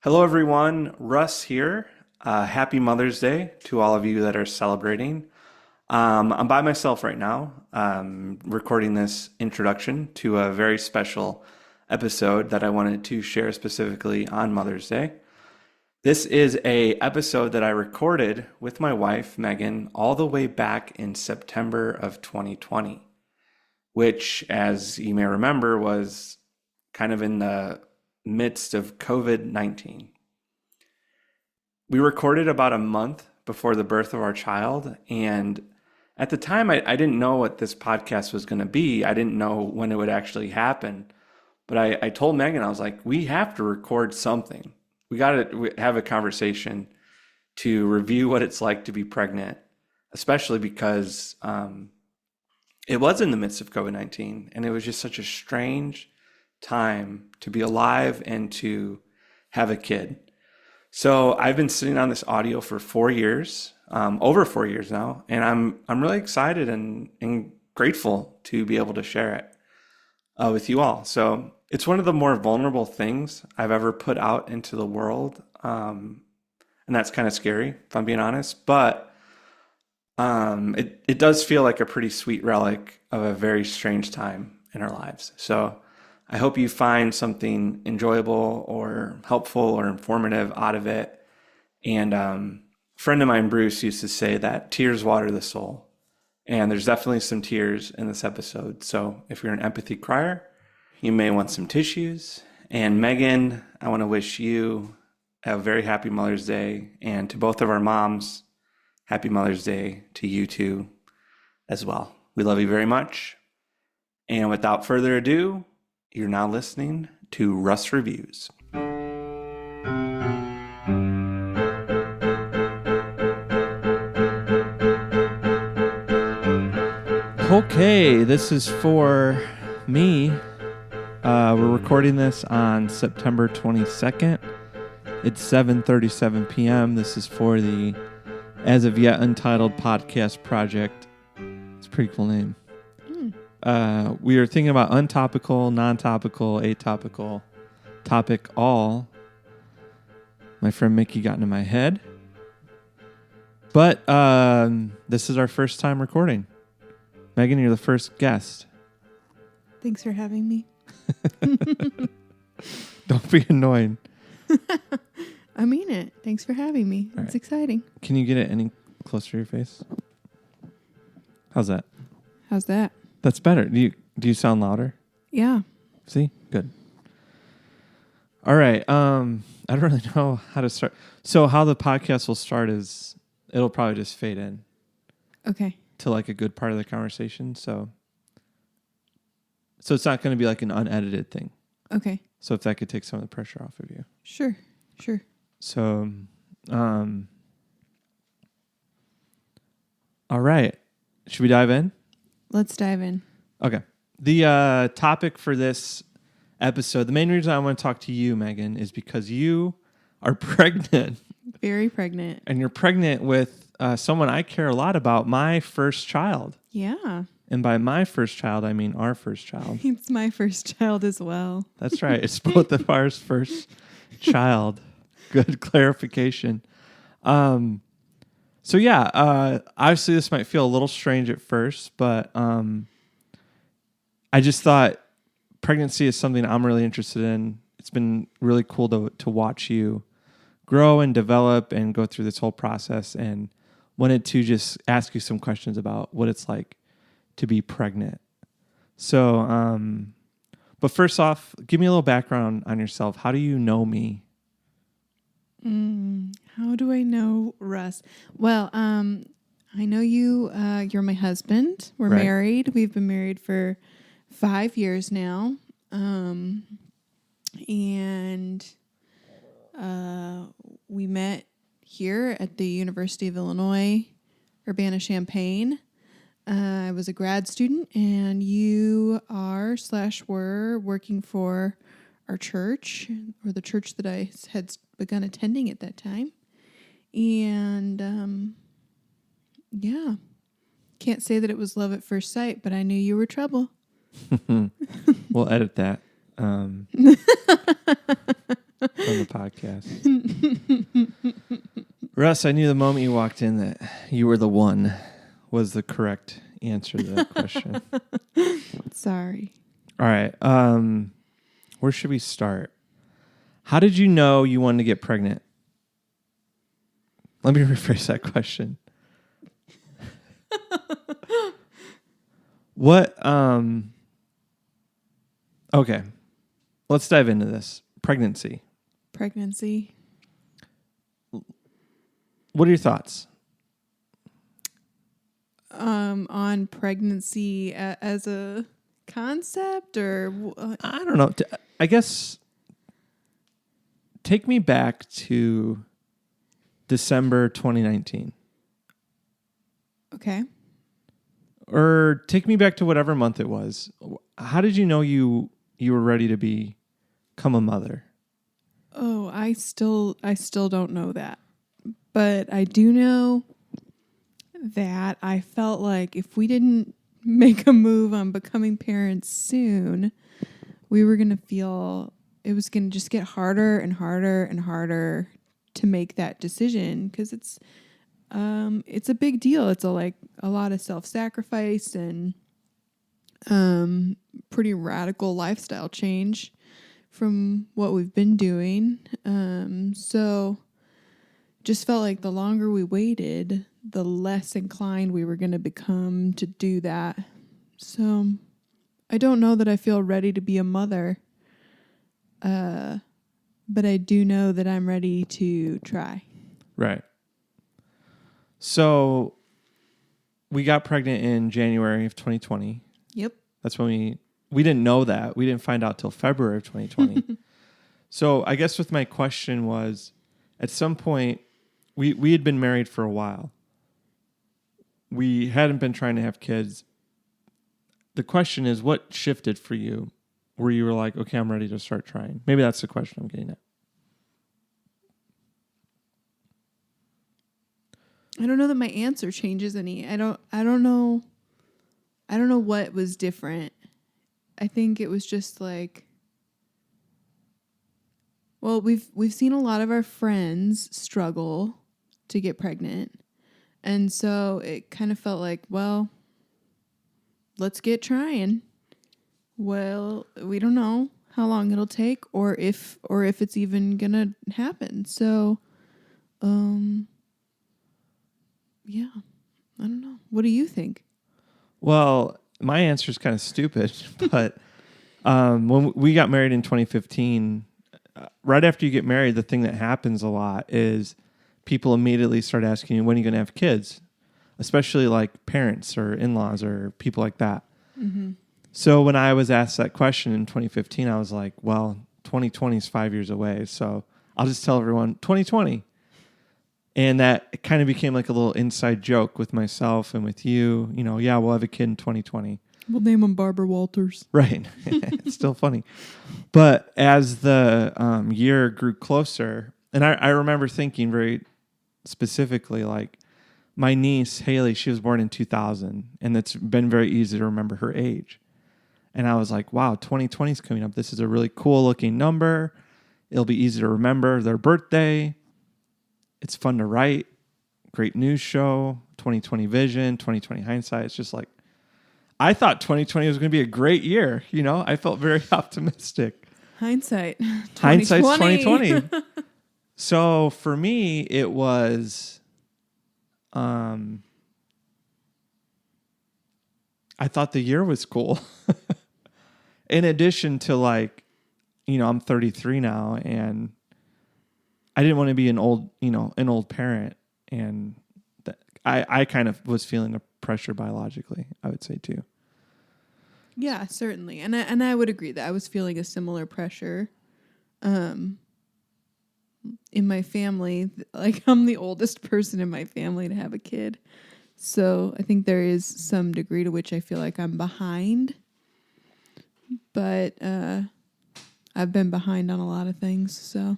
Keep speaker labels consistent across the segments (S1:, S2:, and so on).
S1: Hello, everyone. Russ here. Happy Mother's Day to all of you that are celebrating. I'm by myself right now, recording this introduction to a very special episode that I wanted to share specifically on Mother's Day. This is a episode that I recorded with my wife, Megan, all the way back in September of 2020, which, as you may remember, was kind of in the midst of COVID-19. We recorded about a month before the birth of our child. And at the time, I didn't know what this podcast was going to be. I didn't know when it would actually happen. But I told Megan, I was like, we have to record something. We got to have a conversation to review what it's like to be pregnant, especially because it was in the midst of COVID-19. And it was just such a strange time to be alive and to have a kid. So I've been sitting on this audio for 4 years, over 4 years now, and I'm really excited and grateful to be able to share it with you all. So it's one of the more vulnerable things I've ever put out into the world, and that's kind of scary, if I'm being honest. But it does feel like a pretty sweet relic of a very strange time in our lives. So I hope you find something enjoyable or helpful or informative out of it. And a friend of mine, Bruce, used to say that tears water the soul. And there's definitely some tears in this episode. So if you're an empathy crier, you may want some tissues. And Megan, I want to wish you a very happy Mother's Day. And to both of our moms, happy Mother's Day to you too as well. We love you very much. And without further ado, you're now listening to Russ Reviews.
S2: Okay, this is for me. We're recording this on September 22nd. It's 7:37 p.m. This is for the as of yet untitled podcast project. It's a pretty cool name. We are thinking about untopical, non-topical, atopical, topic all. My friend Mickey got into my head. But this is our first time recording. Megan, you're the first guest.
S3: Thanks for having me.
S2: Don't be annoying.
S3: I mean it. Thanks for having me.
S2: All
S3: It's
S2: right.
S3: exciting.
S2: Can you get it any closer to your face? How's that?
S3: How's that?
S2: That's better. Do you sound louder?
S3: Yeah.
S2: See? Good. All right. I don't really know how to start. So how the podcast will start is it'll probably just fade in
S3: Okay.
S2: to like a good part of the conversation. So it's not going to be like an unedited thing.
S3: Okay.
S2: So if that could take some of the pressure off of you.
S3: Sure.
S2: So, all right. Should we dive in?
S3: Let's dive in.
S2: Okay. The topic for this episode, the main reason I want to talk to you, Megan, is because you are pregnant.
S3: Very pregnant.
S2: And you're pregnant with someone I care a lot about, my first child.
S3: Yeah.
S2: And by my first child, I mean our first child.
S3: It's my first child as well.
S2: That's right. It's both of ours first child. Good clarification. So yeah, obviously this might feel a little strange at first, but I just thought pregnancy is something I'm really interested in. It's been really cool to watch you grow and develop and go through this whole process, and wanted to just ask you some questions about what it's like to be pregnant. So, but first off, give me a little background on yourself. How do you know me?
S3: How do I know Russ? Well, I know you. You're my husband. We're
S2: Right.
S3: married. We've been married for 5 years now. And we met here at the University of Illinois, Urbana-Champaign. I was a grad student, and you were working for our church, or the church that I had begun attending at that time. And yeah, can't say that it was love at first sight, but I knew you were trouble.
S2: We'll edit that. the podcast. Russ, I knew the moment you walked in that you were the one was the correct answer to that question.
S3: Sorry.
S2: All right. Where should we start? How did you know you wanted to get pregnant? Let me rephrase that question. What, okay. Let's dive into this. Pregnancy. What are your thoughts?
S3: On pregnancy as a concept, or
S2: I don't know. I guess take me back to December 2019.
S3: okay.
S2: Or take me back to whatever month it was. How did you know you were ready to become a mother?
S3: Oh, I still don't know that. But I do know that I felt like if we didn't make a move on becoming parents soon, we were going to feel it was going to just get harder and harder and harder to make that decision, because it's a big deal. It's a lot of self-sacrifice and pretty radical lifestyle change from what we've been doing. So just felt like the longer we waited, the less inclined we were going to become to do that. So I don't know that I feel ready to be a mother, but I do know that I'm ready to try.
S2: Right. So we got pregnant in January of 2020.
S3: Yep.
S2: That's when we didn't know that. We didn't find out till February of 2020. So I guess with my question was, at some point, we had been married for a while. We hadn't been trying to have kids. The question is, what shifted for you where you were like, okay, I'm ready to start trying? Maybe that's the question I'm getting at.
S3: I don't know that my answer changes any. I don't know what was different. I think it was just like, well, we've seen a lot of our friends struggle to get pregnant. And so it kind of felt like, well, let's get trying. Well, we don't know how long it'll take or if it's even going to happen. So, yeah, I don't know. What do you think?
S2: Well, my answer is kind of stupid, but when we got married in 2015, right after you get married, the thing that happens a lot is people immediately start asking you, when are you going to have kids? Especially like parents or in-laws or people like that.
S3: Mm-hmm.
S2: So when I was asked that question in 2015, I was like, well, 2020 is 5 years away. So I'll just tell everyone 2020. And that kind of became like a little inside joke with myself and with you. You know, yeah, we'll have a kid in 2020.
S3: We'll name him Barbara Walters.
S2: Right. It's still funny. But as the year grew closer, and I remember thinking very specifically, like, my niece, Haley, she was born in 2000, and it's been very easy to remember her age. And I was like, wow, 2020 is coming up. This is a really cool looking number. It'll be easy to remember their birthday. It's fun to write. Great news show, 2020 vision, 2020 hindsight. It's just like, I thought 2020 was going to be a great year. You know, I felt very optimistic.
S3: Hindsight's
S2: 2020. So for me, it was, I thought the year was cool. In addition to, like, you know, I'm 33 now, and I didn't want to be an old parent. And I kind of was feeling the pressure biologically, I would say too.
S3: Yeah, certainly. And I would agree that I was feeling a similar pressure in my family. Like, I'm the oldest person in my family to have a kid. So I think there is some degree to which I feel like I'm behind. But I've been behind on a lot of things, so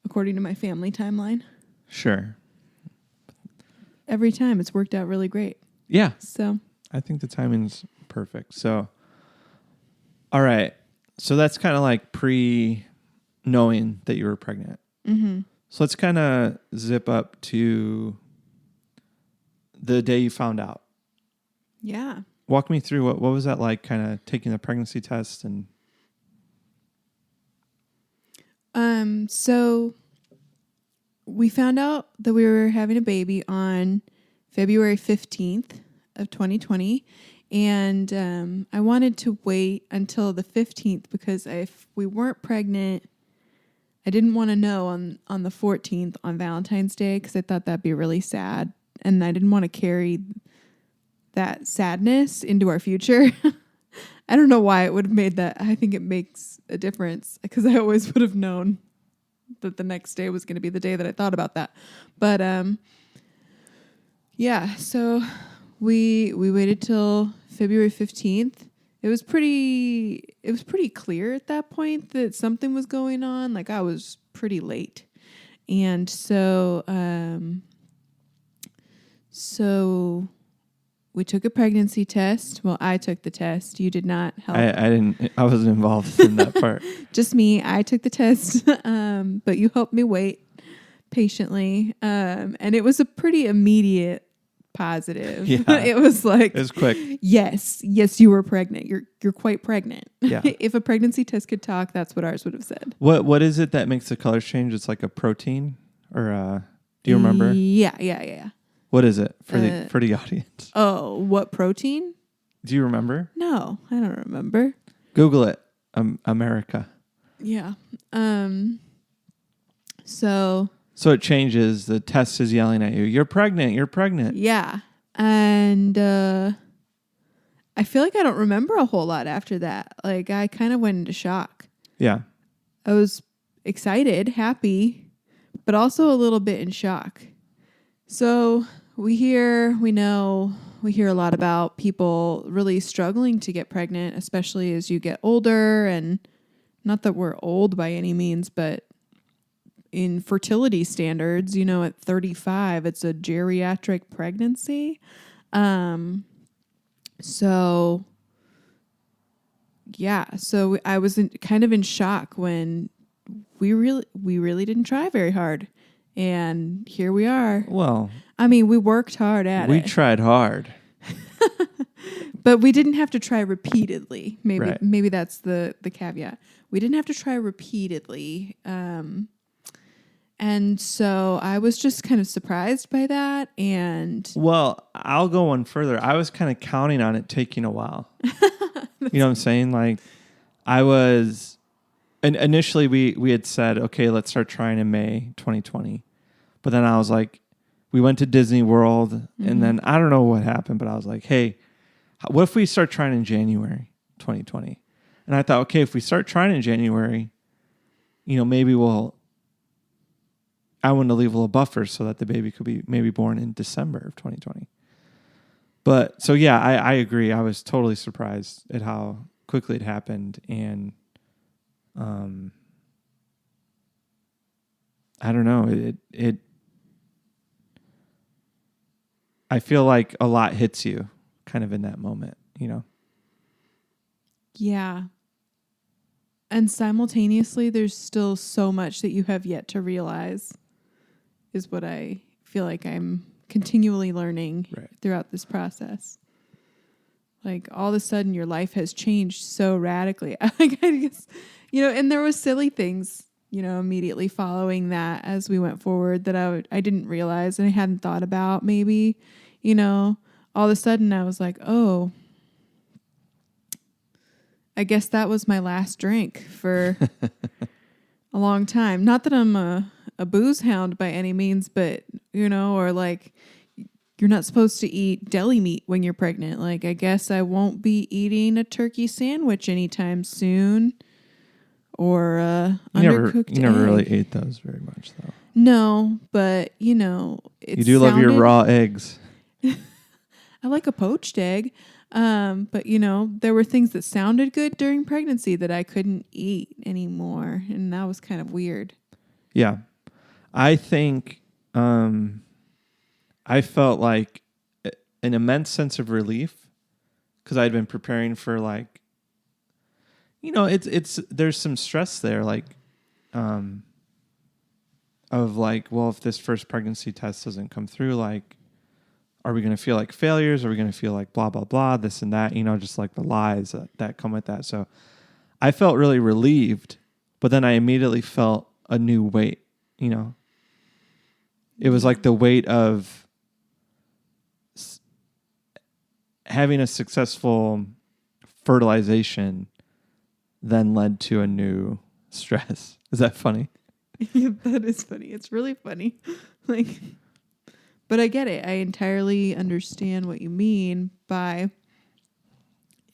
S3: according to my family timeline.
S2: Sure.
S3: Every time it's worked out really great.
S2: Yeah.
S3: So
S2: I think the timing's perfect. So, all right. So that's kind of like knowing that you were pregnant.
S3: Mm-hmm.
S2: So let's kind of zip up to the day you found out.
S3: Yeah.
S2: Walk me through what was that like, kind of taking the pregnancy test and.
S3: So we found out that we were having a baby on February 15th of 2020. And I wanted to wait until the 15th because if we weren't pregnant, I didn't want to know on the 14th on Valentine's Day because I thought that'd be really sad. And I didn't want to carry that sadness into our future. I don't know why it would have made that. I think it makes a difference because I always would have known that the next day was going to be the day that I thought about that. But yeah, so we waited till February 15th. It was pretty clear at that point that something was going on. Like I was pretty late. And so we took a pregnancy test. Well, I took the test. You did not help.
S2: I wasn't involved in that part.
S3: Just me. I took the test, but you helped me wait patiently. And it was a pretty immediate positive.
S2: Yeah.
S3: It was like,
S2: It was quick.
S3: yes, you were pregnant. You're quite pregnant.
S2: Yeah.
S3: If a pregnancy test could talk, that's what ours would have said.
S2: What is it that makes the colors change? It's like a protein, or do you remember?
S3: Yeah.
S2: What is it for the audience?
S3: Oh, what protein?
S2: Do you remember?
S3: No, I don't remember.
S2: Google it. America.
S3: Yeah. So
S2: it changes. The test is yelling at you. You're pregnant. You're pregnant.
S3: yeah. And I feel like I don't remember a whole lot after that. Like I kind of went into shock.
S2: Yeah.
S3: I was excited, happy, but also a little bit in shock. So we hear a lot about people really struggling to get pregnant, especially as you get older. And not that we're old by any means, but in fertility standards, at 35, it's a geriatric pregnancy. So I was kind of in shock when we really didn't try very hard. And here we are.
S2: Well,
S3: I mean, we worked hard at it.
S2: we tried hard.
S3: But we didn't have to try repeatedly.
S2: Right.
S3: Maybe that's the caveat. We didn't have to try repeatedly. And so I was just kind of surprised by that. And
S2: Well, I'll go one further. I was kind of counting on it taking a while. You know what I'm saying? Like I was... And initially we had said, okay, let's start trying in May 2020. But then I was like, we went to Disney World, and then I don't know what happened, but I was like, hey, what if we start trying in January 2020? And I thought, okay, if we start trying in January, maybe I wanted to leave a little buffer so that the baby could be maybe born in December of 2020. But so yeah, I agree. I was totally surprised at how quickly it happened, and I don't know. I feel like a lot hits you kind of in that moment,
S3: yeah. And simultaneously, there's still so much that you have yet to realize is what I feel like I'm continually learning throughout this process. Like all of a sudden your life has changed so radically. I guess, and there was silly things, immediately following that as we went forward that I didn't realize and I hadn't thought about maybe, all of a sudden I was like, oh, I guess that was my last drink for a long time. Not that I'm a booze hound by any means, but, or like, you're not supposed to eat deli meat when you're pregnant. Like, I guess I won't be eating a turkey sandwich anytime soon, or undercooked
S2: You never
S3: egg.
S2: really ate those very much, though.
S3: No, but it
S2: You do love your raw eggs.
S3: I like a poached egg, but there were things that sounded good during pregnancy that I couldn't eat anymore, and that was kind of weird.
S2: Yeah, I think. I felt like an immense sense of relief because I'd been preparing for there's some stress there. Like of like, well, if this first pregnancy test doesn't come through, like, are we going to feel like failures? Are we going to feel like blah, blah, blah, this and that, just like the lies that come with that. So I felt really relieved, but then I immediately felt a new weight, It was like the weight of having a successful fertilization then led to a new stress. Is that funny?
S3: Yeah, that is funny. It's really funny. But I get it. I entirely understand what you mean by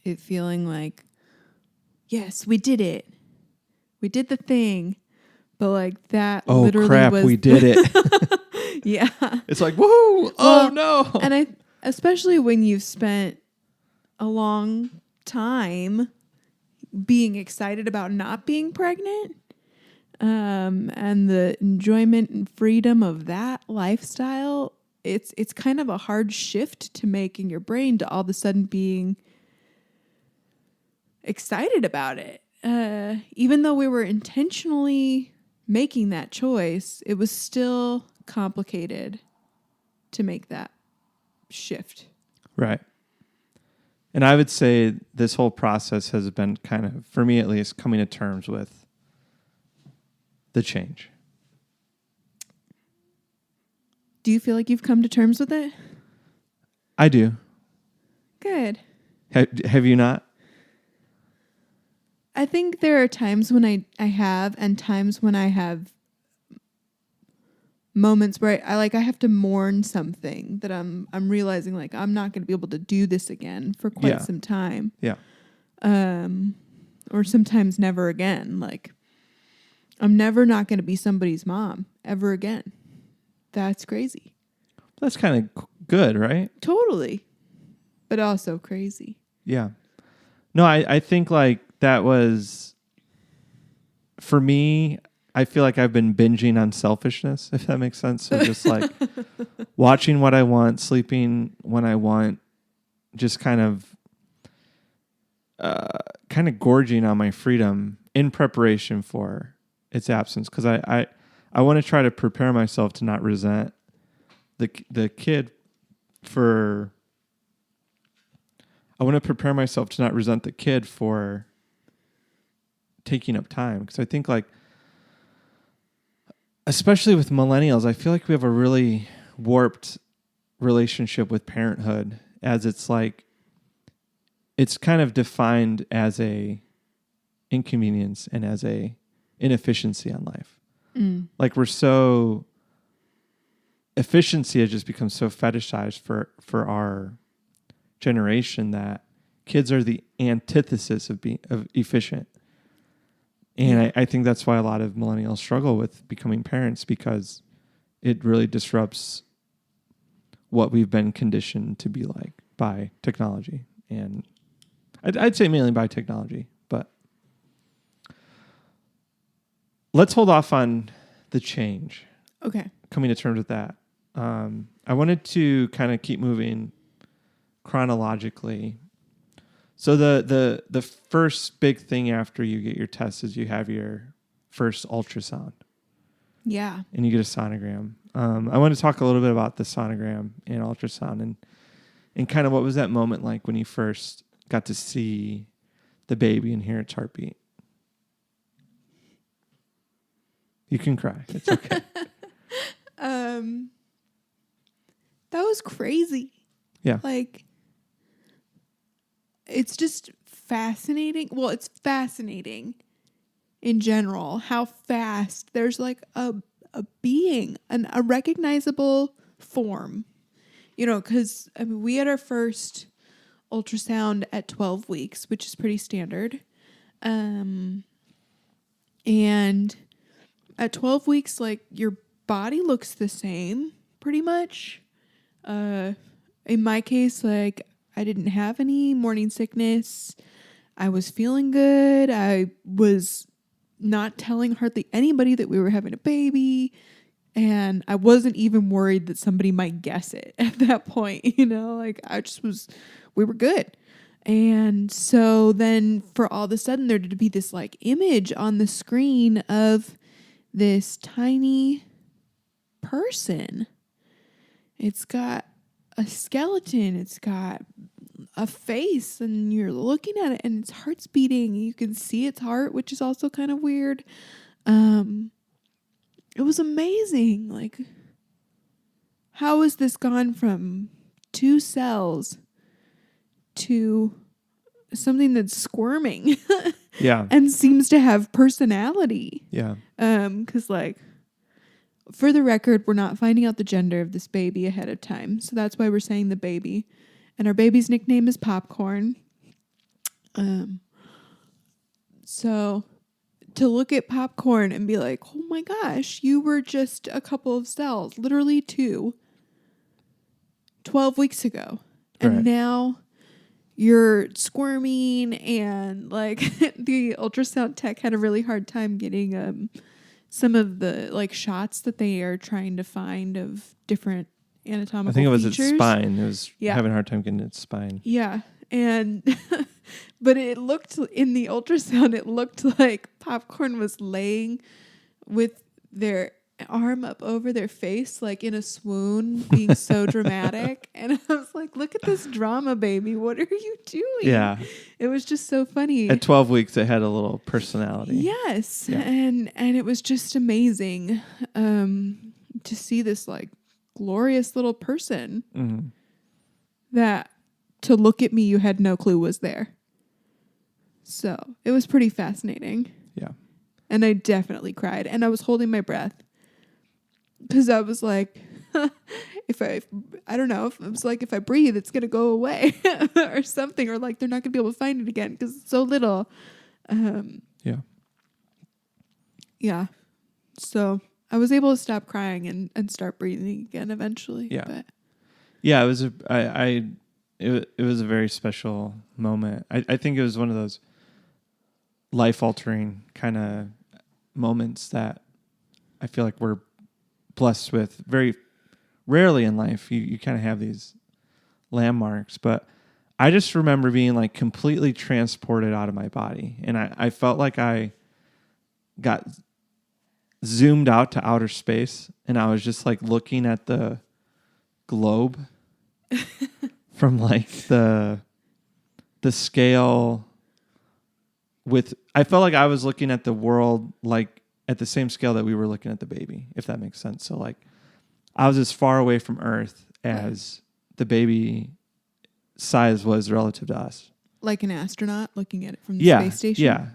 S3: it feeling like, yes, we did it. We did the thing. But like that literally
S2: crap,
S3: was...
S2: we did it.
S3: Yeah.
S2: It's like, woohoo! Oh, no!
S3: And especially when you've spent a long time being excited about not being pregnant, and the enjoyment and freedom of that lifestyle, it's kind of a hard shift to make in your brain to all of a sudden being excited about it. Even though we were intentionally making that choice, it was still complicated to make that shift.
S2: Right. And I would say this whole process has been kind of, for me at least, coming to terms with the change.
S3: Do you feel like you've come to terms with it?
S2: I do.
S3: Good.
S2: Have you not?
S3: I think there are times when I have, and times when I have moments where I have to mourn something that I'm realizing like I'm not going to be able to do this again for quite some time.
S2: Yeah.
S3: Or sometimes never again. Like I'm never not going to be somebody's mom ever again. That's crazy.
S2: That's kind of good, right?
S3: Totally. But also crazy.
S2: Yeah. No, I think like that was, for me, I feel like I've been binging on selfishness, if that makes sense. So just like watching what I want, sleeping when I want, just kind of gorging on my freedom in preparation for its absence. Because I want to try to prepare myself to not resent the kid for... I want to prepare myself to not resent the kid for taking up time. Because I think like, especially with millennials, I feel like we have a really warped relationship with parenthood, as it's like, it's kind of defined as a inconvenience and as a inefficiency on life. Like efficiency has just become so fetishized for our generation that kids are the antithesis of efficient. And I think that's why a lot of millennials struggle with becoming parents, because it really disrupts what we've been conditioned to be like by technology. And I'd say mainly by technology, but let's hold off on the change.
S3: Okay.
S2: Coming to terms with that. I wanted to kind of keep moving chronologically. So the first big thing after you get your test is you have your first ultrasound.
S3: Yeah.
S2: And you get a sonogram. I want to talk a little bit about the sonogram and ultrasound and kind of what was that moment like when you first got to see the baby and hear its heartbeat. You can cry. It's okay.
S3: That was crazy.
S2: Yeah.
S3: Like, it's just fascinating. Well, it's fascinating in general how fast there's like a being, a recognizable form. Because we had our first ultrasound at 12 weeks, which is pretty standard. And at 12 weeks, like, your body looks the same pretty much. In my case, like, I didn't have any morning sickness. I was feeling good. I was not telling hardly anybody that we were having a baby. And I wasn't even worried that somebody might guess it at that point. Like, we were good. And so then for all of a sudden there to be this like image on the screen of this tiny person. It's got a skeleton. It's got a face, and you're looking at it, and its heart's beating. You can see its heart, which is also kind of weird. It was amazing. Like, how has this gone from 2 cells to something that's squirming
S2: Yeah.
S3: and seems to have personality?
S2: Yeah.
S3: Because, like, for the record, we're not finding out the gender of this baby ahead of time. So that's why we're saying the baby. And our baby's nickname is Popcorn. So to look at Popcorn and be like, oh my gosh, you were just a couple of cells, literally 2, 12 weeks ago. And
S2: Right.
S3: now you're squirming, and like the ultrasound tech had a really hard time getting some of the like shots that they are trying to find of different anatomical
S2: I think it was
S3: features.
S2: its spine. It was
S3: Yeah.
S2: having a hard time getting its spine.
S3: Yeah. And but it looked in the ultrasound, it looked like Popcorn was laying with their arm up over their face, like in a swoon, being so dramatic. And I was like, look at this drama, baby. What are you doing?
S2: Yeah.
S3: It was just so funny.
S2: At 12 weeks, it had a little personality.
S3: Yes.
S2: Yeah.
S3: And it was just amazing to see this like glorious little person
S2: Mm-hmm.
S3: that to look at me you had no clue was there. So it was pretty fascinating.
S2: Yeah.
S3: And I definitely cried. And I was holding my breath. Because I was like, I don't know, if I breathe, it's going to go away or something. Or like they're not going to be able to find it again because it's so little.
S2: Yeah.
S3: Yeah. So I was able to stop crying and start breathing again eventually.
S2: Yeah.
S3: But
S2: Yeah, it was it was a very special moment. I think it was one of those life altering kind of moments that I feel like we're blessed with very rarely in life. You kind of have these landmarks, but I just remember being like completely transported out of my body, and I felt like I got zoomed out to outer space, and I was just like looking at the globe from like the scale with, I felt like I was looking at the world like at the same scale that we were looking at the baby, if that makes sense. So like I was as far away from Earth as the baby size was relative to us.
S3: like an astronaut looking at it from the
S2: Yeah.
S3: space station.
S2: Yeah.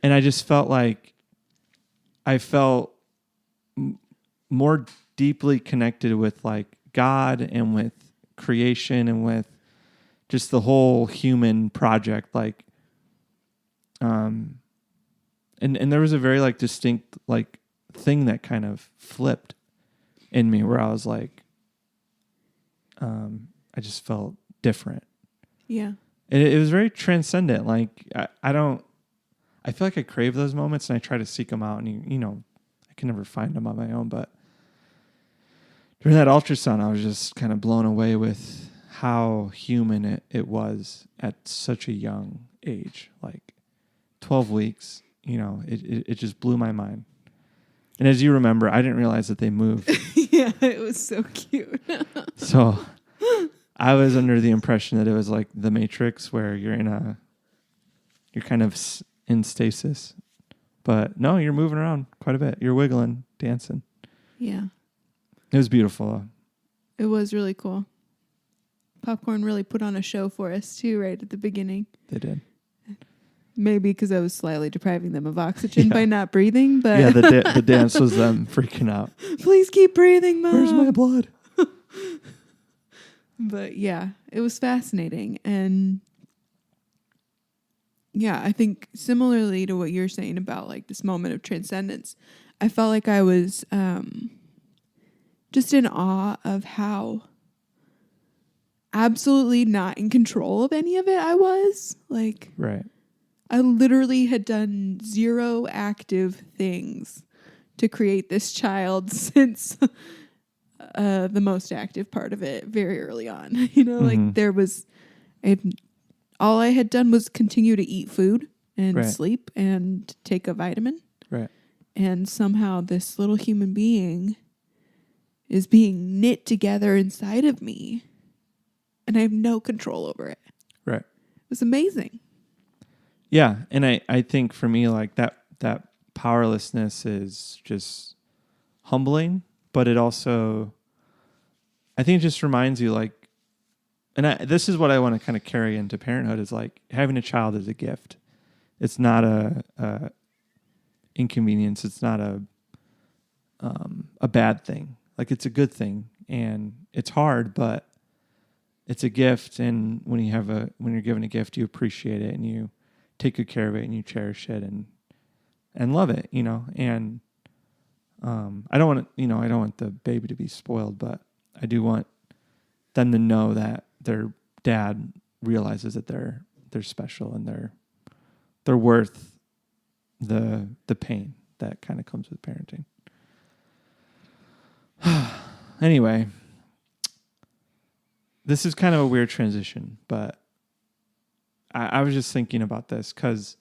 S2: And I just felt like I felt more deeply connected with like God and with creation and with just the whole human project. Like, and there was a very like distinct like thing that kind of flipped in me where I was like, I just felt different.
S3: Yeah.
S2: It was very transcendent. Like I feel like I crave those moments and I try to seek them out, and you know, I can never find them on my own. But during that ultrasound, I was just kind of blown away with how human it was at such a young age, like 12 weeks. You know, it just blew my mind. And as you remember, I didn't realize that they moved.
S3: Yeah, it was so cute.
S2: So I was under the impression that it was like the Matrix, where you're kind of in stasis. But no, you're moving around quite a bit. You're wiggling, dancing.
S3: Yeah.
S2: It was beautiful.
S3: It was really cool. Popcorn really put on a show for us too, right at the beginning.
S2: They did.
S3: Maybe because I was slightly depriving them of oxygen
S2: Yeah.
S3: by not breathing, but
S2: Yeah, the dance was them freaking out.
S3: please keep breathing, Mom.
S2: Where's my blood?
S3: But yeah, it was fascinating. And yeah, I think similarly to what you're saying about like this moment of transcendence, I felt like I was just in awe of how absolutely not in control of any of it I was. Like,
S2: Right.
S3: I literally had done 0 active things to create this child since the most active part of it very early on. You know, like there was, all I had done was continue to eat food and
S2: Right.
S3: sleep and take a vitamin.
S2: Right.
S3: and somehow this little human being is being knit together inside of me, and I have no control over it.
S2: Right.
S3: It was amazing.
S2: Yeah, and I think for me, like that powerlessness is just humbling, but it also, I think it just reminds you, like, and this is what I want to kind of carry into parenthood, is like having a child is a gift. It's not a inconvenience. It's not a bad thing. Like, it's a good thing, and it's hard, but it's a gift. And when you're given a gift, you appreciate it and you take good care of it and you cherish it and love it, you know. And I don't want the baby to be spoiled, but I do want them to know that their dad realizes that they're special and they're worth the pain that kind of comes with parenting. Anyway, this is kind of a weird transition, but I was just thinking about this because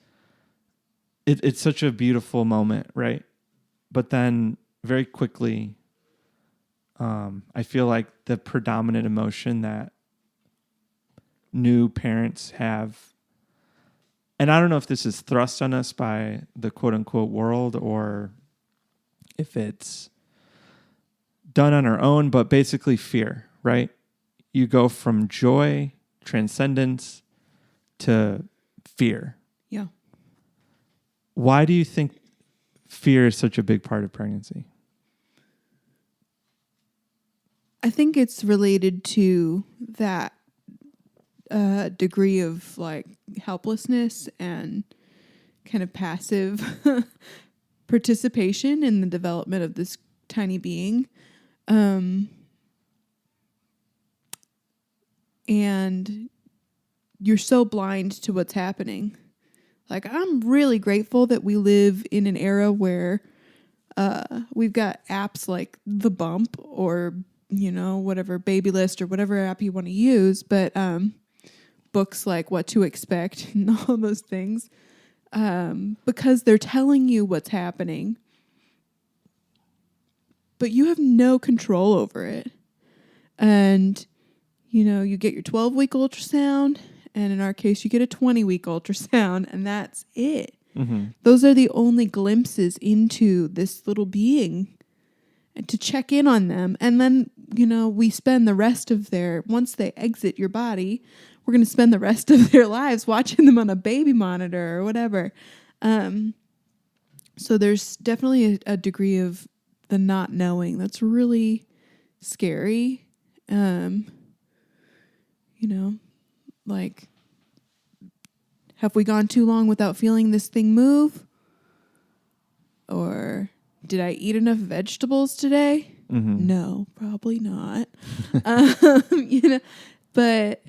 S2: it's such a beautiful moment, right? But then very quickly, I feel like the predominant emotion that new parents have, and I don't know if this is thrust on us by the quote unquote world or if it's done on our own, but basically fear, right? You go from joy, transcendence to fear.
S3: Yeah.
S2: Why do you think fear is such a big part of pregnancy?
S3: I think it's related to that degree of like helplessness and kind of passive participation in the development of this tiny being. And you're so blind to what's happening. Like, I'm really grateful that we live in an era where we've got apps like The Bump or, you know, whatever, Baby List or whatever app you want to use, but books like What to Expect and all those things, because they're telling you what's happening, but you have no control over it. And, you know, you get your 12-week ultrasound, and in our case, you get a 20-week ultrasound, and that's it. Mm-hmm. Those are the only glimpses into this little being, and to check in on them. And then, you know, we spend the rest of once they exit your body, we're going to spend the rest of their lives watching them on a baby monitor or whatever. So there's definitely a degree of the not knowing that's really scary. You know, like, have we gone too long without feeling this thing move? Or did I eat enough vegetables today? Mm-hmm. No, probably not. You know, but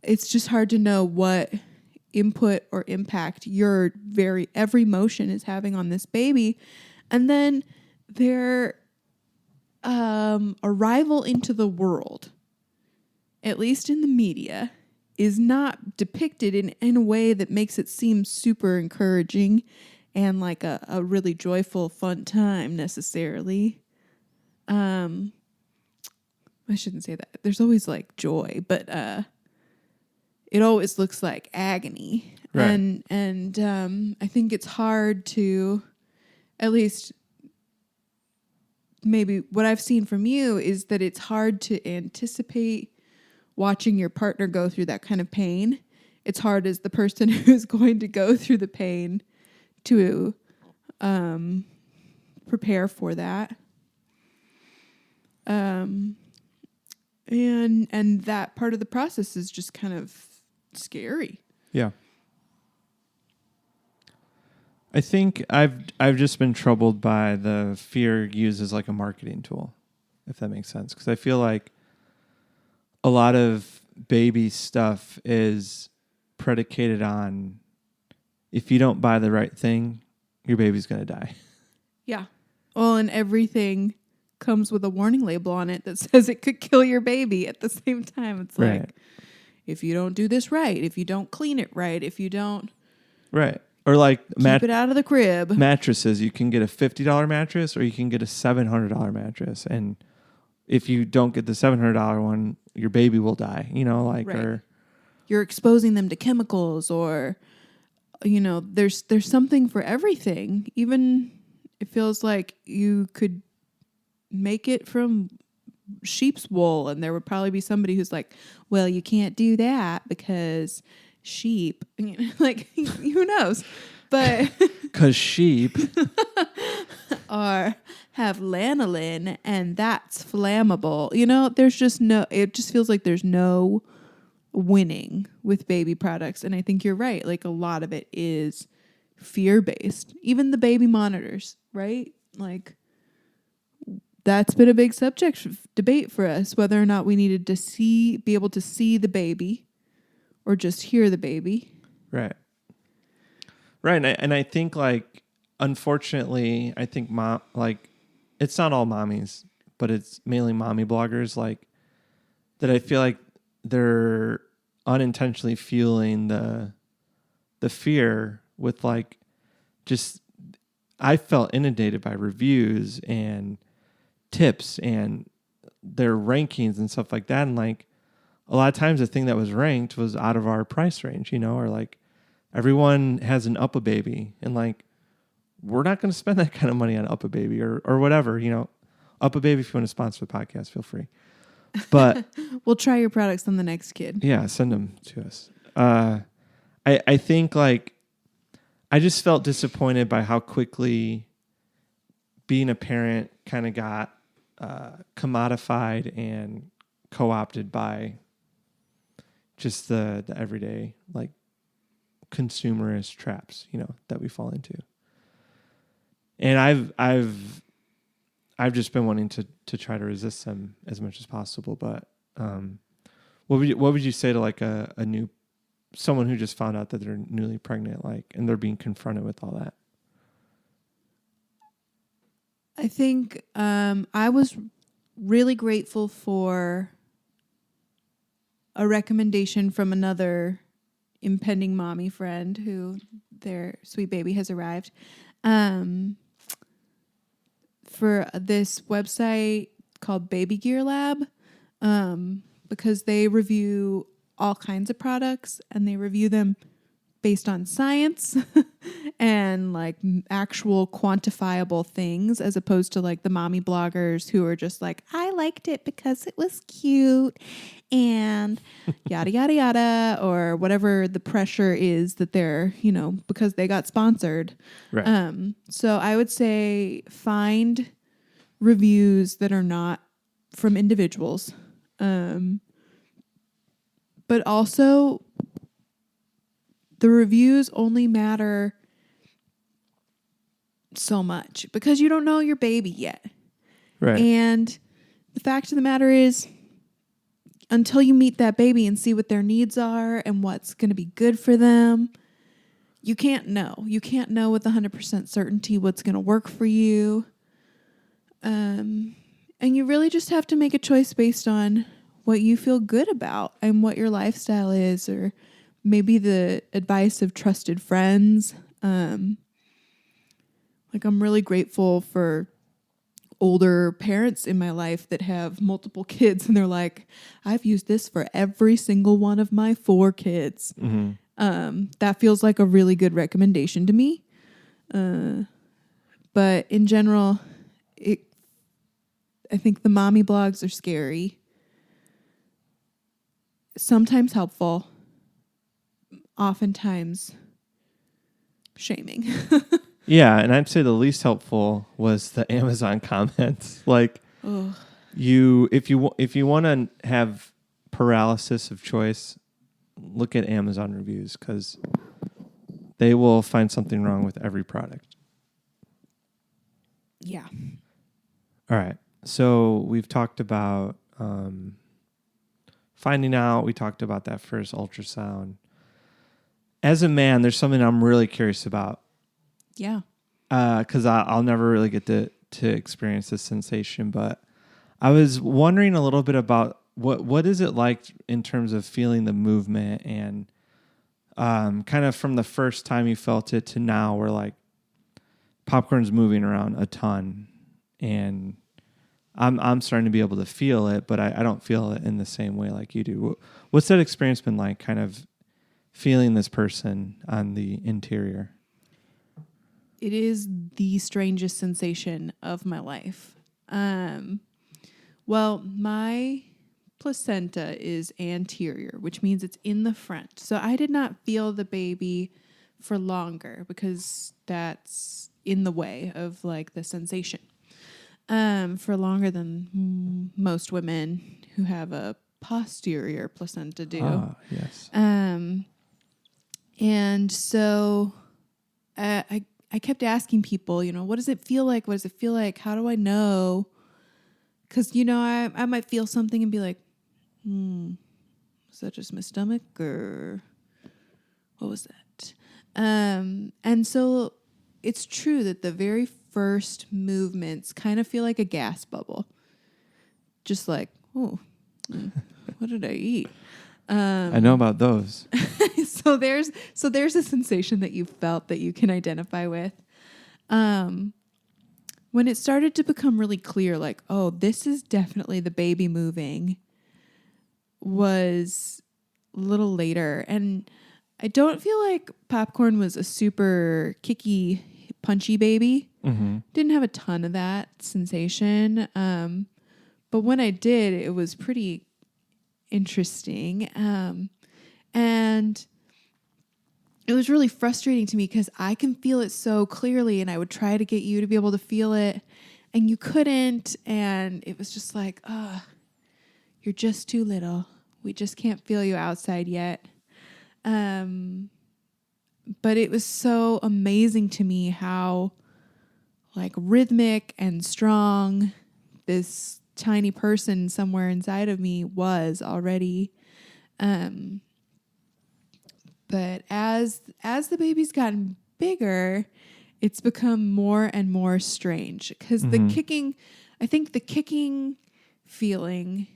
S3: it's just hard to know what input or impact your every motion is having on this baby. And then their arrival into the world, at least in the media, is not depicted in a way that makes it seem super encouraging and like a really joyful, fun time necessarily. I shouldn't say that. There's always like joy, but it always looks like agony. Right. And I think it's hard to, at least maybe what I've seen from you is that it's hard to anticipate watching your partner go through that kind of pain. It's hard as the person who's going to go through the pain to prepare for that. And that part of the process is just kind of scary.
S2: Yeah. I think I've just been troubled by the fear used as like a marketing tool, if that makes sense. Because I feel like a lot of baby stuff is predicated on, if you don't buy the right thing, your baby's going to die.
S3: Yeah. Well, and everything comes with a warning label on it that says it could kill your baby at the same time. It's like, if you don't do this right, if you don't clean it right, if you don't
S2: Or like
S3: Keep it out of the crib.
S2: mattresses. You can get a $50 mattress or you can get a $700 mattress. And if you don't get the $700 one, your baby will die,
S3: Right.
S2: or
S3: You're exposing them to chemicals, or there's something for everything. Even it feels like you could make it from sheep's wool, and there would probably be somebody who's like, well, you can't do that because sheep, like, who knows, but
S2: because sheep.
S3: or have lanolin and that's flammable. There's just it just feels like there's no winning with baby products. And I think you're right. Like, a lot of it is fear-based. Even the baby monitors, right? Like, that's been a big subject of debate for us, whether or not we needed to be able to see the baby or just hear the baby.
S2: Right. Right. And I think, like, unfortunately, I think it's not all mommies, but it's mainly mommy bloggers, like, that I feel like they're unintentionally fueling the fear with, like, just, I felt inundated by reviews and tips and their rankings and stuff like that. And, like, a lot of times the thing that was ranked was out of our price range, or like everyone has an Up-A-Baby, and, like, we're not going to spend that kind of money on Up-A-Baby or whatever, Up-A-Baby, if you want to sponsor the podcast, feel free. But
S3: we'll try your products on the next kid.
S2: Yeah, send them to us. I think, like, I just felt disappointed by how quickly being a parent kind of got commodified and co-opted by just the everyday, like, consumerist traps, that we fall into. And I've just been wanting to try to resist them as much as possible. But what would you say to, like, a new someone who just found out that they're newly pregnant, like, and they're being confronted with all that?
S3: I think I was really grateful for a recommendation from another impending mommy friend who their sweet baby has arrived. For this website called Baby Gear Lab, because they review all kinds of products and they review them based on science and, like, actual quantifiable things, as opposed to, like, the mommy bloggers who are just like, I liked it because it was cute and yada, yada, yada, or whatever the pressure is that they're, because they got sponsored.
S2: Right.
S3: So I would say find reviews that are not from individuals. But also, the reviews only matter so much because you don't know your baby yet.
S2: Right.
S3: And the fact of the matter is, until you meet that baby and see what their needs are and what's going to be good for them, you can't know. You can't know with 100% certainty what's going to work for you. And you really just have to make a choice based on what you feel good about and what your lifestyle is, or maybe the advice of trusted friends. Like, I'm really grateful for older parents in my life that have multiple kids, and they're like, I've used this for every single one of my 4 kids.
S2: Mm-hmm.
S3: That feels like a really good recommendation to me. But in general, I think the mommy blogs are scary. Sometimes helpful. Oftentimes shaming.
S2: Yeah, and I'd say the least helpful was the Amazon comments. Like,
S3: Ugh.
S2: if you want to have paralysis of choice, look at Amazon reviews, because they will find something wrong with every product.
S3: Yeah.
S2: All right. So we've talked about finding out. We talked about that first ultrasound. As a man, there's something I'm really curious about.
S3: Yeah.
S2: Because I'll never really get to experience this sensation. But I was wondering a little bit about what is it like in terms of feeling the movement and kind of from the first time you felt it to now, where like popcorn's moving around a ton, and I'm starting to be able to feel it, but I don't feel it in the same way like you do. What's that experience been like, kind of feeling this person on the interior?
S3: It is the strangest sensation of my life. Well, my placenta is anterior, which means it's in the front. So I did not feel the baby for longer because that's in the way of like the sensation. For longer than most women who have a posterior placenta do.
S2: Ah, yes.
S3: And so I kept asking people, what does it feel like? What does it feel like? How do I know? Because, I might feel something and be like, is that just my stomach or what was that? And so it's true that the very first movements kind of feel like a gas bubble. Just like, what did I eat?
S2: I know about those.
S3: So there's a sensation that you felt that you can identify with. When it started to become really clear, like, oh, this is definitely the baby moving, was a little later. And I don't feel like Popcorn was a super kicky, punchy baby.
S2: Mm-hmm. Didn't
S3: have a ton of that sensation. But when I did, it was pretty interesting. And it was really frustrating to me because I can feel it so clearly, and I would try to get you to be able to feel it, and you couldn't. And it was just like, you're just too little. We just can't feel you outside yet. But it was so amazing to me how like rhythmic and strong this tiny person somewhere inside of me was already. But as the baby's gotten bigger, it's become more and more strange because the kicking feeling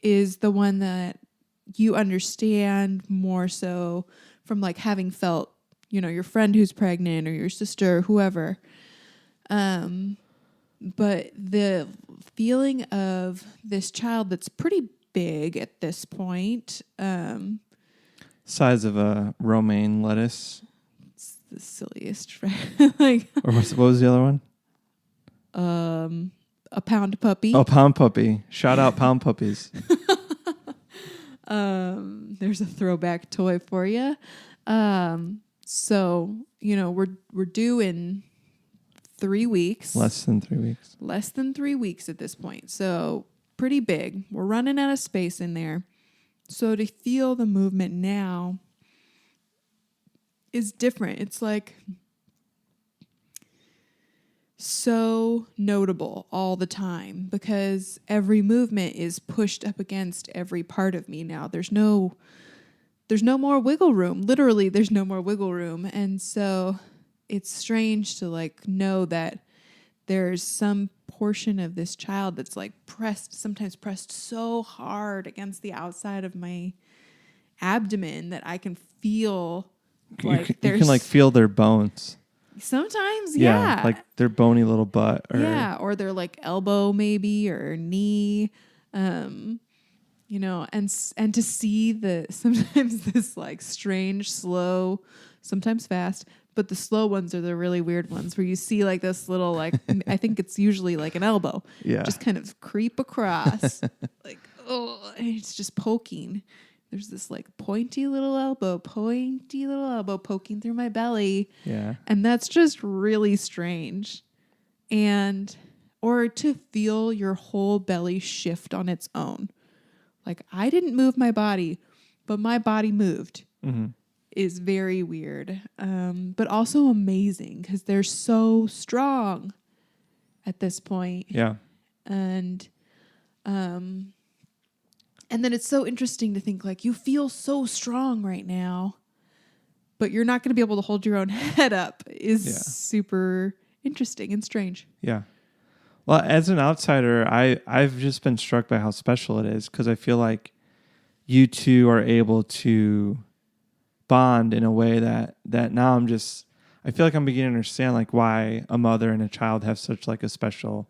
S3: is the one that you understand more so from like having felt, your friend who's pregnant or your sister or whoever. But the feeling of this child that's pretty big at this point,
S2: size of a romaine lettuce.
S3: It's the silliest, like.
S2: Or what was the other one?
S3: A pound puppy.
S2: Oh, pound puppy! Shout out pound puppies.
S3: There's a throwback toy for you. So we're due in 3 weeks.
S2: Less than 3 weeks.
S3: Less than 3 weeks at this point. So pretty big. We're running out of space in there. So to feel the movement now is different. It's like so notable all the time because every movement is pushed up against every part of me now. There's no more wiggle room. Literally, there's no more wiggle room. And so it's strange to like know that there's some portion of this child that's like sometimes pressed so hard against the outside of my abdomen that I can feel like
S2: you can like feel their bones.
S3: Sometimes, yeah.
S2: Like their bony little butt.
S3: Or their like elbow maybe or knee. And to see sometimes this like strange, slow, sometimes fast, but the slow ones are the really weird ones where you see like this little, like, I think it's usually like an elbow.
S2: Yeah.
S3: Just kind of creep across. Like, and it's just poking. There's this like pointy little elbow poking through my belly.
S2: Yeah.
S3: And that's just really strange. Or to feel your whole belly shift on its own. Like I didn't move my body, but my body moved.
S2: Mm-hmm.
S3: Is very weird, but also amazing because they're so strong at this point.
S2: Yeah.
S3: And then it's so interesting to think like you feel so strong right now, but you're not going to be able to hold your own head up is super interesting and strange.
S2: Yeah. Well, as an outsider, I've just been struck by how special it is because I feel like you two are able to bond in a way that now I feel like I'm beginning to understand like why a mother and a child have such like a special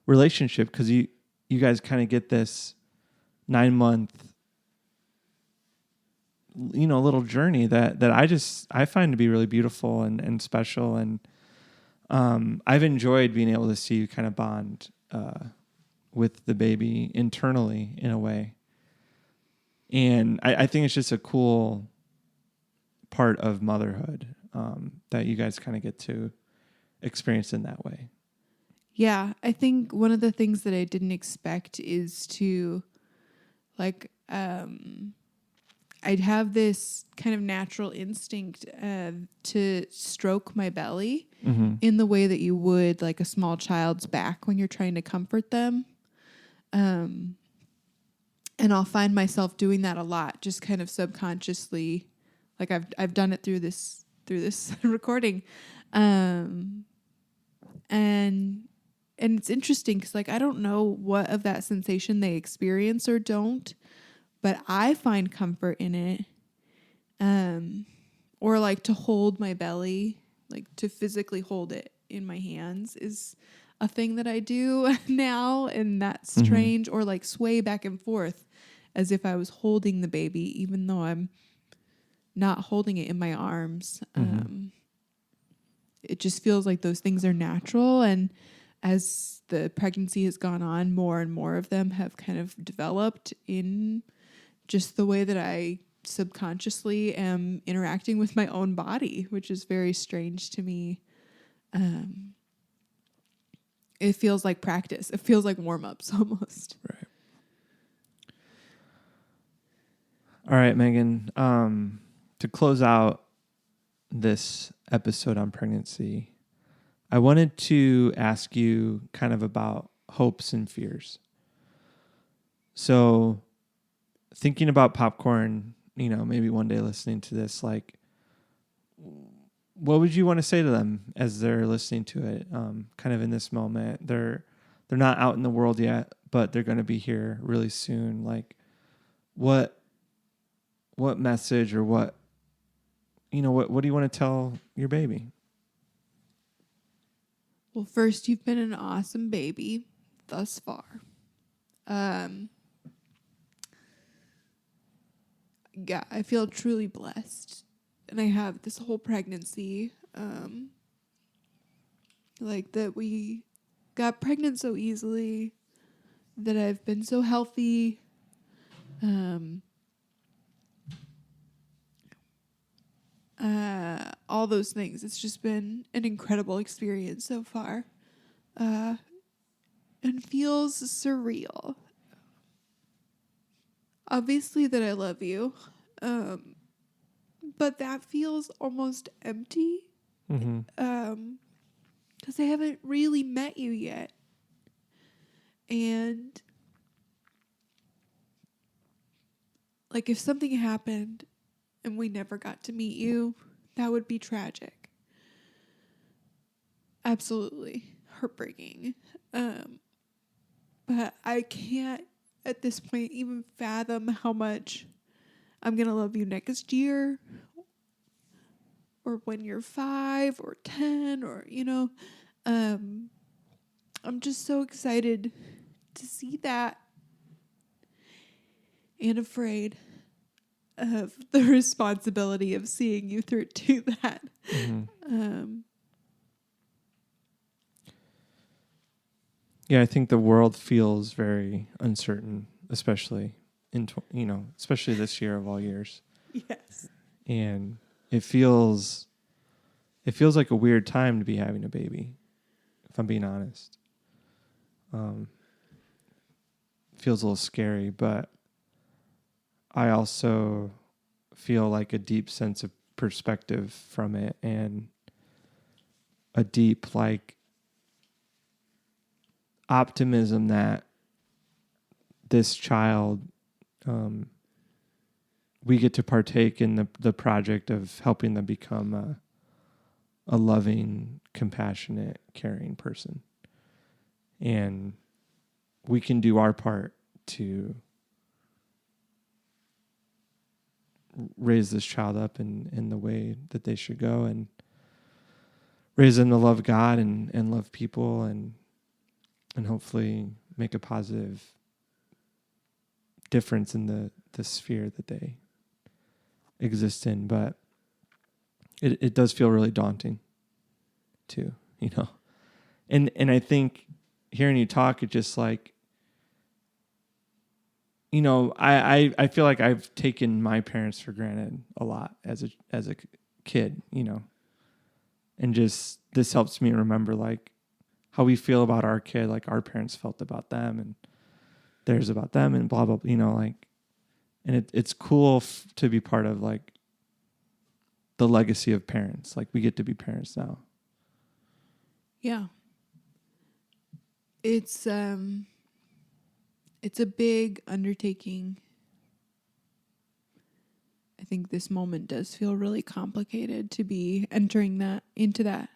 S2: relationship, because you guys kind of get this 9-month little journey that I find to be really beautiful and special, and I've enjoyed being able to see you kind of bond with the baby internally in a way, and I think it's just a cool part of motherhood that you guys kind of get to experience in that way.
S3: Yeah, I think one of the things that I didn't expect is to, like, I'd have this kind of natural instinct to stroke my belly in the way that you would like a small child's back when you're trying to comfort them. And I'll find myself doing that a lot, just kind of subconsciously. Like I've done it through this recording. And it's interesting because like I don't know what of that sensation they experience or don't, but I find comfort in it. Or like to hold my belly, like to physically hold it in my hands is a thing that I do now, and that's strange. Or like sway back and forth as if I was holding the baby, even though I'm not holding it in my arms. It just feels like those things are natural, and as the pregnancy has gone on, more and more of them have kind of developed in just the way that I subconsciously am interacting with my own body, which is very strange to me. It feels like practice. It feels like warm-ups almost.
S2: Right. All right, Megan. To close out this episode on pregnancy, I wanted to ask you kind of about hopes and fears. So thinking about popcorn, maybe one day listening to this, like, what would you want to say to them as they're listening to it? Kind of in this moment, they're not out in the world yet, but they're going to be here really soon. Like, what message or what do you want to tell your baby?
S3: Well, first, you've been an awesome baby thus far. Yeah, I feel truly blessed. And I have this whole pregnancy, like that we got pregnant so easily, that I've been so healthy. All those things. It's just been an incredible experience so far. And feels surreal. Obviously that I love you. But that feels almost empty. Because I haven't really met you yet. And like if something happened and we never got to meet you, that would be tragic. Absolutely heartbreaking. But I can't at this point even fathom how much I'm going to love you next year, or when you're 5 or 10, or, I'm just so excited to see that, and afraid of the responsibility of seeing you through to that.
S2: Yeah, I think the world feels very uncertain, especially especially this year of all years.
S3: Yes.
S2: And it feels like a weird time to be having a baby, if I'm being honest. Feels a little scary, but I also feel like a deep sense of perspective from it, and a deep like optimism that this child, we get to partake in the project of helping them become a loving, compassionate, caring person. And we can do our part to raise this child up in the way that they should go, and raise them to love God and love people, and hopefully make a positive difference in the sphere that they exist in. But it does feel really daunting too, And I think hearing you talk, it just like, I feel like I've taken my parents for granted a lot as a kid, and just this helps me remember like how we feel about our kid, like our parents felt about them, and theirs about them, and blah blah. Like, and it's cool to be part of like the legacy of parents. Like we get to be parents now.
S3: Yeah. It's a big undertaking. I think this moment does feel really complicated to be entering into that.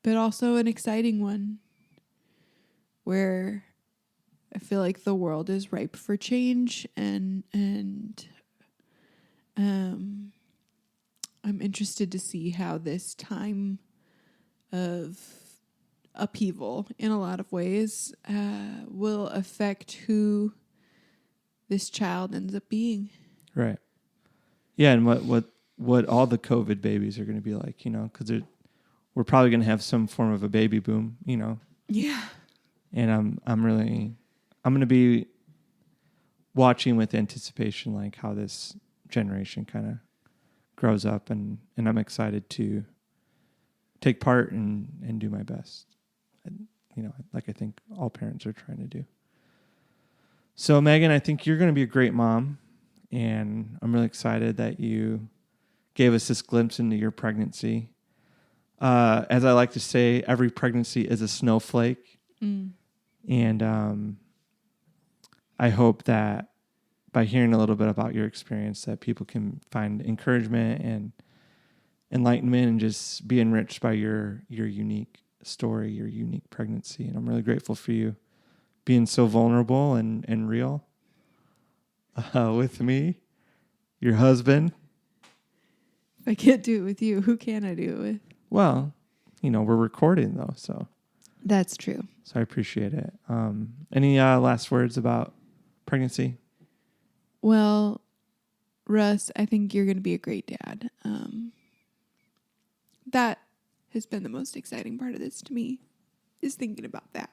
S3: But also an exciting one where I feel like the world is ripe for change, and I'm interested to see how this time of upheaval in a lot of ways will affect who this child ends up being.
S2: Right. Yeah, and what all the COVID babies are going to be like, because we're probably going to have some form of a baby boom,
S3: Yeah.
S2: And I'm going to be watching with anticipation like how this generation kind of grows up, and I'm excited to take part and do my best. And, like I think all parents are trying to do. So Megan, I think you're going to be a great mom, and I'm really excited that you gave us this glimpse into your pregnancy. As I like to say, every pregnancy is a snowflake. And I hope that by hearing a little bit about your experience, that people can find encouragement and enlightenment and just be enriched by your unique story, your unique pregnancy. And I'm really grateful for you being so vulnerable and real with me, your husband.
S3: If I can't do it with you, who can I do it with?
S2: Well, we're recording though, so.
S3: That's true.
S2: So I appreciate it. Any last words about pregnancy?
S3: Well, Russ, I think you're going to be a great dad. That has been the most exciting part of this to me, is thinking about that.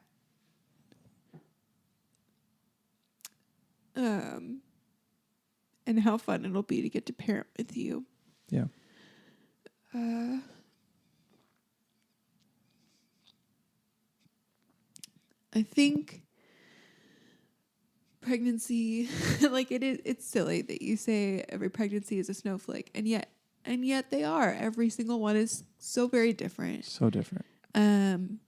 S3: And how fun it'll be to get to parent with you.
S2: Yeah.
S3: I think pregnancy, like it's silly that you say every pregnancy is a snowflake, and yet they are. Every single one is so very different.
S2: So different.
S3: And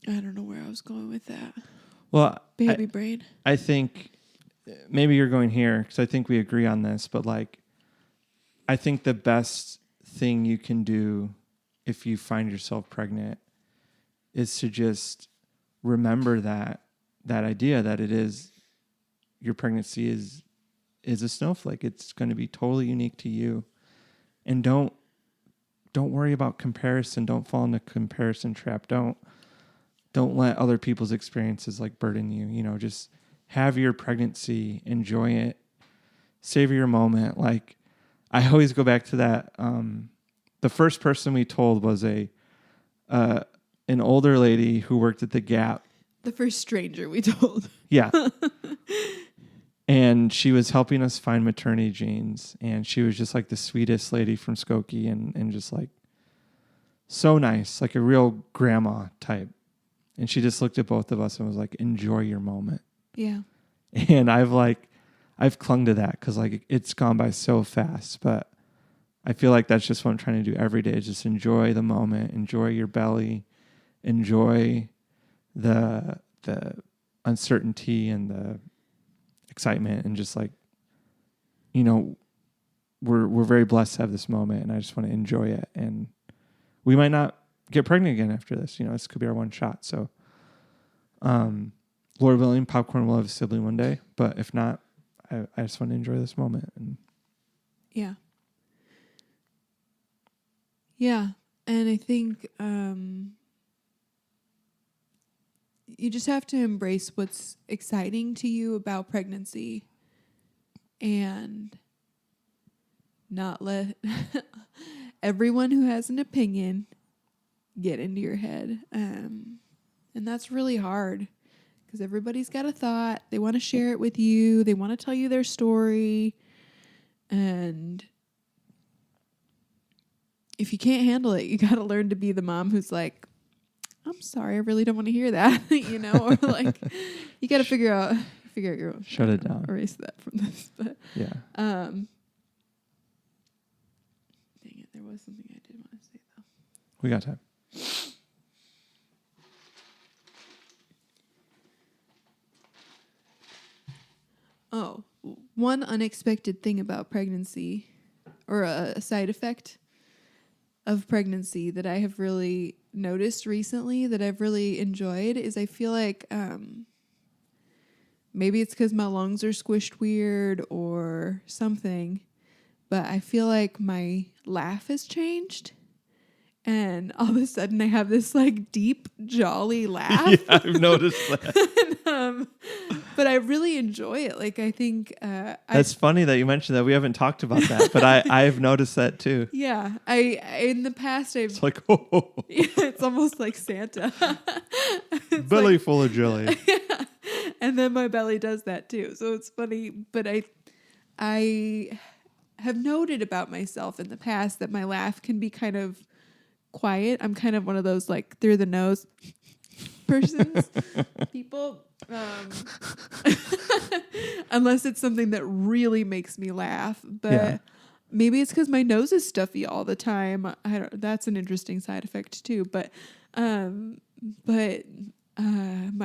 S3: I don't know where I was going with that.
S2: Well,
S3: Baby brain.
S2: I think maybe you're going here because I think we agree on this, but like, I think the best thing you can do if you find yourself pregnant is to just remember that idea that it is, your pregnancy is a snowflake. It's going to be totally unique to you. And don't worry about comparison. Don't fall in the comparison trap. Don't let other people's experiences like burden you. Just have your pregnancy, enjoy it, savor your moment. Like, I always go back to that. The first person we told was an older lady who worked at the Gap.
S3: The first stranger we told.
S2: Yeah. And she was helping us find maternity jeans. And she was just like the sweetest lady from Skokie, and just like so nice, like a real grandma type. And she just looked at both of us and was like, enjoy your moment.
S3: Yeah.
S2: And I've clung to that because like it's gone by so fast. But I feel like that's just what I'm trying to do every day, is just enjoy the moment, enjoy your belly, enjoy the uncertainty and the excitement, and just like, we're very blessed to have this moment, and I just want to enjoy it. And we might not get pregnant again after this. This could be our one shot. So, Lord willing, Popcorn will have a sibling one day. But if not, I just want to enjoy this moment. And
S3: Yeah. Yeah. And I think you just have to embrace what's exciting to you about pregnancy and not let everyone who has an opinion get into your head. And that's really hard because everybody's got a thought. They want to share it with you. They want to tell you their story. And if you can't handle it, you got to learn to be the mom who's like, I'm sorry, I really don't want to hear that, or like you got to figure out your own.
S2: Shut it down.
S3: Erase that from this. But
S2: yeah.
S3: dang it, there was something I did want to say though.
S2: We got time.
S3: Oh, one unexpected thing about pregnancy, or a side effect of pregnancy that I have really noticed recently that I've really enjoyed is I feel like maybe it's because my lungs are squished weird or something, but I feel like my laugh has changed. And all of a sudden I have this like deep, jolly laugh.
S2: Yeah, I've noticed that.
S3: But I really enjoy it. Like, I think...
S2: That's funny that you mentioned that. We haven't talked about that, but I've noticed that too.
S3: Yeah. In the past,
S2: It's like, oh.
S3: Yeah, it's almost like Santa.
S2: Belly full of jelly.
S3: Yeah. And then my belly does that too. So it's funny. But I have noted about myself in the past that my laugh can be kind of quiet. I'm kind of one of those like through the nose people. Unless it's something that really makes me laugh. But maybe it's because my nose is stuffy all the time. That's an interesting side effect too. But my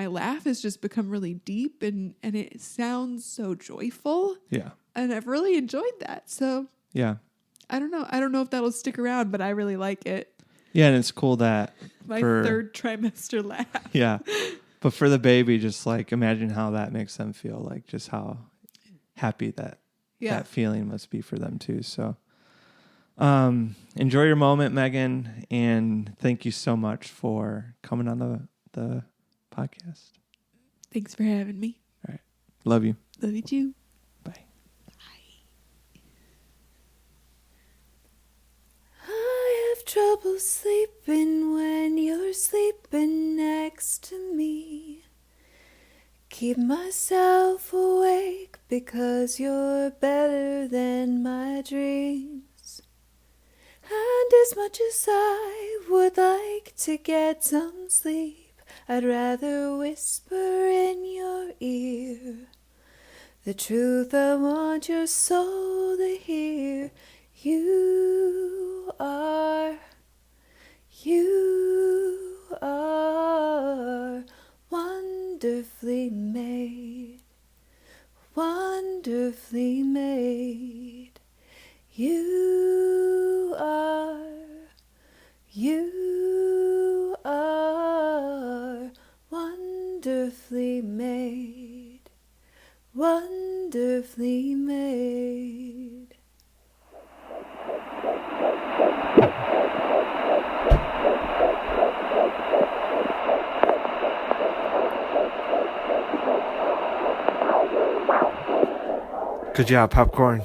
S3: laugh has just become really deep and it sounds so joyful.
S2: Yeah.
S3: And I've really enjoyed that. So
S2: yeah.
S3: I don't know if that'll stick around, but I really like it.
S2: Yeah, and it's cool that
S3: My third trimester laugh.
S2: Yeah. But for the baby, just like imagine how that makes them feel, like just how happy that feeling must be for them too. So enjoy your moment, Megan, and thank you so much for coming on the podcast.
S3: Thanks for having me.
S2: All right. Love you.
S3: Love you too.
S2: Bye.
S4: I have trouble sleeping when you're sleeping next to me. Keep myself awake because you're better than my dreams. And as much as I would like to get some sleep, I'd rather whisper in your ear the truth I want your soul to hear. You are wonderfully made, wonderfully made. You are wonderfully made, wonderfully made.
S1: Good job, Popcorn.